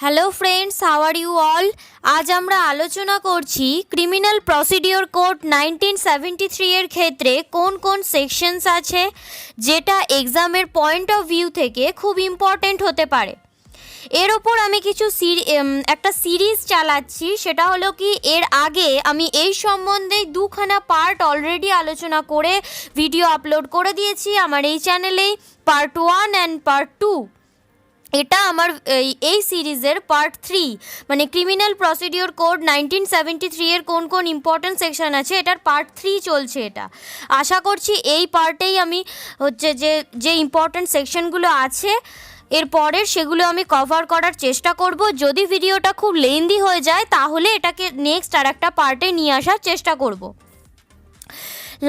Hello friends, how are you all? আজ আমরা আলোচনা করছি ক্রিমিনাল প্রসিডিওর কোড 1973 এর ক্ষেত্রে কোন কোন সেকশনস আছে যেটা এক্সামের পয়েন্ট অফ ভিউ থেকে খুব ইম্পর্ট্যান্ট হতে পারে। এর ওপর আমি কিছু একটা সিরিজ চালাচ্ছি। সেটা হলো কি, এর আগে আমি এই সম্বন্ধে দুখানা পার্ট অলরেডি আলোচনা করে ভিডিও আপলোড করে দিয়েছি আমার এই চ্যানেলেই, পার্ট 1 অ্যান্ড পার্ট 2। এটা আমার এই সিরিজের পার্ট 3, মানে ক্রিমিনাল প্রসিডিওর কোড 1973 এর কোন কোন ইম্পর্টেন্ট সেকশন আছে এটার পার্ট 3 চলছে। এটা আশা করছি এই পার্টেই আমি যে ইম্পর্টেন্ট সেকশনগুলো আছে এর পরের সেগুলো আমি কভার করার চেষ্টা করব। যদি ভিডিওটা খুব লেন্দি হয়ে যায় তাহলে এটাকে নেক্সট আর একটা পার্টে নিয়ে আসার চেষ্টা করব।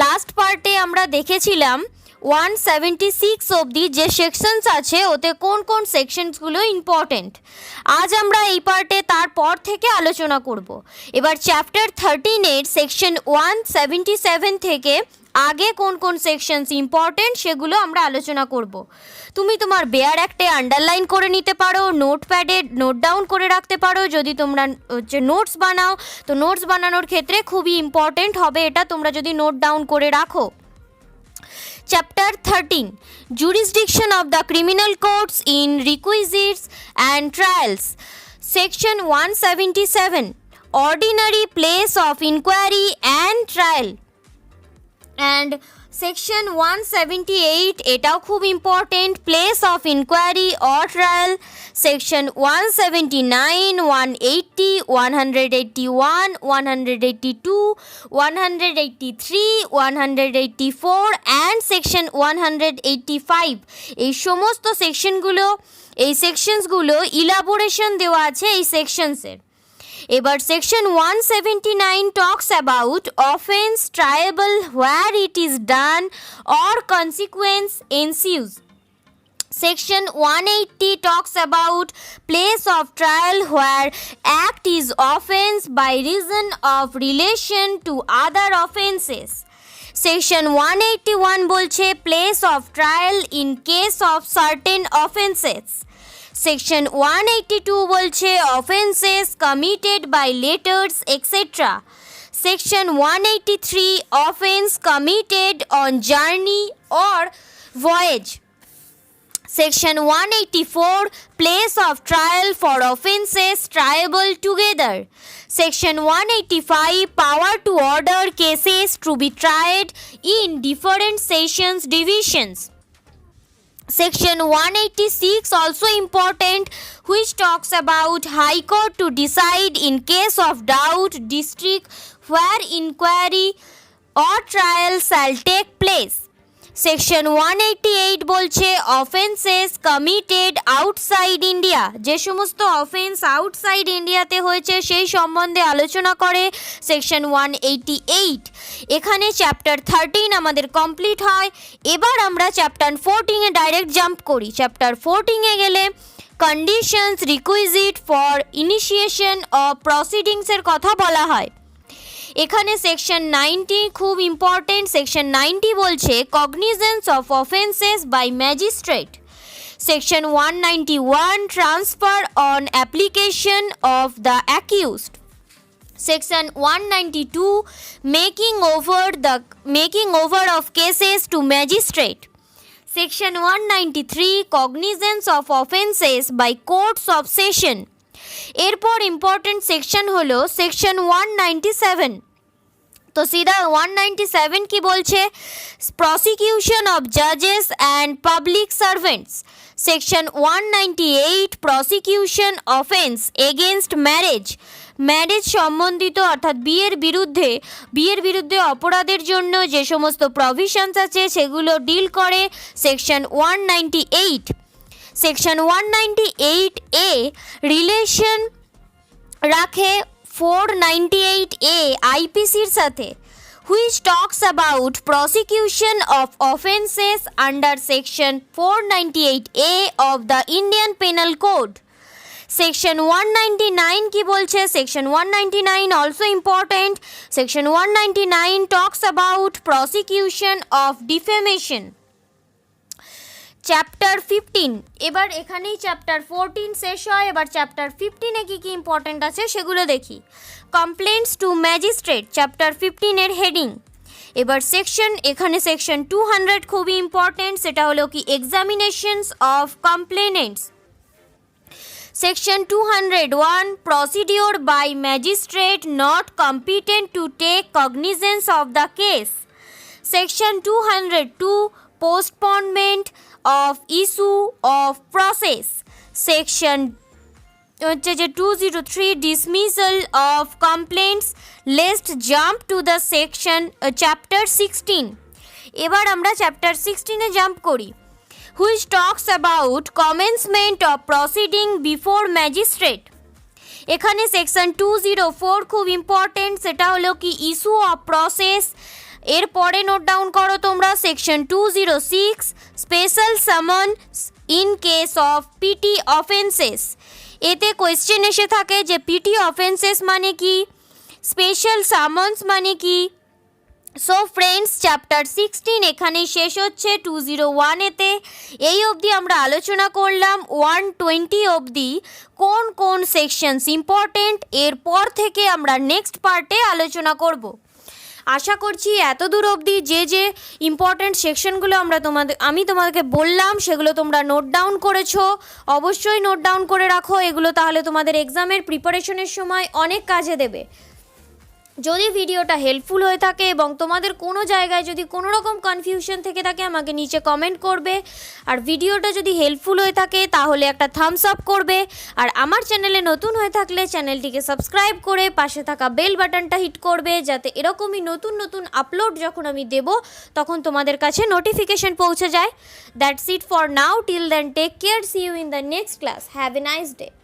লাস্ট পার্টে আমরা দেখেছিলাম 176 অবধি যে সেকশনস আছে ওতে কোন কোন সেকশনসগুলো ইম্পর্টেন্ট। আজ আমরা এই পার্টে তারপর থেকে আলোচনা করব। এবার চ্যাপ্টার 13 সেকশন 177 থেকে আগে কোন কোন সেকশনস ইম্পর্টেন্ট সেগুলো আমরা আলোচনা করব। তুমি তোমার বেয়ার অ্যাক্টে আন্ডারলাইন করে নিতে পারো, নোটপ্যাডে নোট ডাউন করে রাখতে পারো। যদি তোমরা নোটস বানাও তো নোটস বানানোর ক্ষেত্রে খুবই ইম্পর্টেন্ট হবে এটা, তোমরা যদি নোট ডাউন করে রাখো। Chapter 13, Jurisdiction of the Criminal Courts in Requisites and Trials. Section 177, Ordinary Place of Inquiry and Trial. And Section 178, এটাও খুব important, place of inquiry or trial. Section 179, 180, 181, 182, 183, 184 and section 185, এই সমস্ত সেকশনসগুলো ইলাবোরেশন দেওয়া আছে এই সেকশনসের। এবার section 179 talks about offence triable where it is done or consequence ensues. Section 180 talks about place of trial where act is offense by reason of relation to other offenses. Section 181 বলছে place of trial in case of certain offenses. Section 182 বলছে offenses committed by letters etc. Section 183 offense committed on journey or voyage. Section 184 place of trial for offenses triable together. Section 185 power to order cases to be tried in different sessions divisions. Section 186 also important, which talks about High Court to decide in case of doubt district where inquiry or trial shall take place. Section 188 বলছে offences committed outside India, যে সমস্ত offence outside ইন্ডিয়াতে হয়েছে সেই সম্বন্ধে আলোচনা করে section 188। এখানে চ্যাপ্টার 13 আমাদের কমপ্লিট হয়। এবার আমরা চ্যাপ্টার 14 ডাইরেক্ট জাম্প করি। চ্যাপ্টার 14 গেলে conditions requisite for initiation of প্রসিডিংসের কথা বলা হয়। এখানে সেকশন 90 খুব ইম্পর্টেন্ট। সেকশন 90 বলছে cognizance of offences by magistrate. Section 191 transfer on application of the accused. Section 192 making over of cases to magistrate. Section 193 cognizance of offences by courts of session. এরপর important section হলো section 197। তো সিধা 197 কি বলছে, prosecution of জাজেস and public servants. Section 198 prosecution offence against marriage সম্বন্ধিত অর্থাৎ বিয়ের বিরুদ্ধে অপরাধের জন্য যে সমস্ত প্রভিশনস আছে সেগুলো ডিল করে সেকশন 198। সেকশন 198 এ রিলেশন রাখে 498 এ আইপিসির সাথে, which talks about prosecution of offences under section 498 A of the Indian penal code. Section 199 কি বলছে, section 199 also important. Section 199 talks about prosecution of defamation. Chapter 15, এবার এখানেই chapter 14 শেষ হয়। এবার চ্যাপ্টার 15-এ কী কী important আছে সেগুলো দেখি। কমপ্লেন্টস টু ম্যাজিস্ট্রেট চ্যাপ্টার 15-এর হেডিং। এবার এখানে সেকশন 200 খুবই ইম্পর্ট্যান্ট, সেটা হলো কি examinations of complainants. Section 201 procedure by magistrate not competent to take cognizance of the case. Section 202 postponement of issue of process. Section 203 dismissal of complaints. Let's jump to the chapter 16। এবার আমরা chapter 16-এ jump করি, which talks about commencement of proceeding before magistrate। এখানে section 204 খুব important, সেটা হলো কি issue of process. এরপরে নোট ডাউন করো তোমরা section 206 special summons in case of petty offences. এতে কোয়েশ্চেন এসে থাকে যে পিটি অফেন্সেস মানে কি, স্পেশাল সামন্স মানে কি। সো ফ্রেন্ডস, চ্যাপ্টার 16 এখানেই শেষ হচ্ছে 201-এতে। এই অবধি আমরা আলোচনা করলাম 120 অবধি কোন কোন সেকশনস ইম্পর্টেন্ট। এরপর থেকে আমরা নেক্সট পার্টে আলোচনা করব। আশা করছি এত দূর অবধি যে ইম্পর্ট্যান্ট সেকশনগুলো আমি তোমাদেরকে বললাম সেগুলো তোমরা নোট ডাউন করেছো। অবশ্যই নোট ডাউন করে রাখো এগুলো, তাহলে তোমাদের এক্সামের প্রিপারেশনের সময় অনেক কাজে দেবে। যদি ভিডিওটা হেল্পফুল হয়ে থাকে এবং তোমাদের কোনো জায়গায় যদি কোনো রকম কনফিউশন থেকে থাকে আমাকে নিচে কমেন্ট করবে। আর ভিডিওটা যদি হেল্পফুল হয়ে থাকে তাহলে একটা থামস আপ করবে। আর আমার চ্যানেলে নতুন হয়ে থাকলে চ্যানেলটিকে সাবস্ক্রাইব করে পাশে থাকা বেল বাটনটা হিট করবে, যাতে এরকমই নতুন নতুন আপলোড যখন আমি দেব তখন তোমাদের কাছে নোটিফিকেশন পৌঁছে যায়। That's it for now, till then take care, see you in the next class, have a nice day.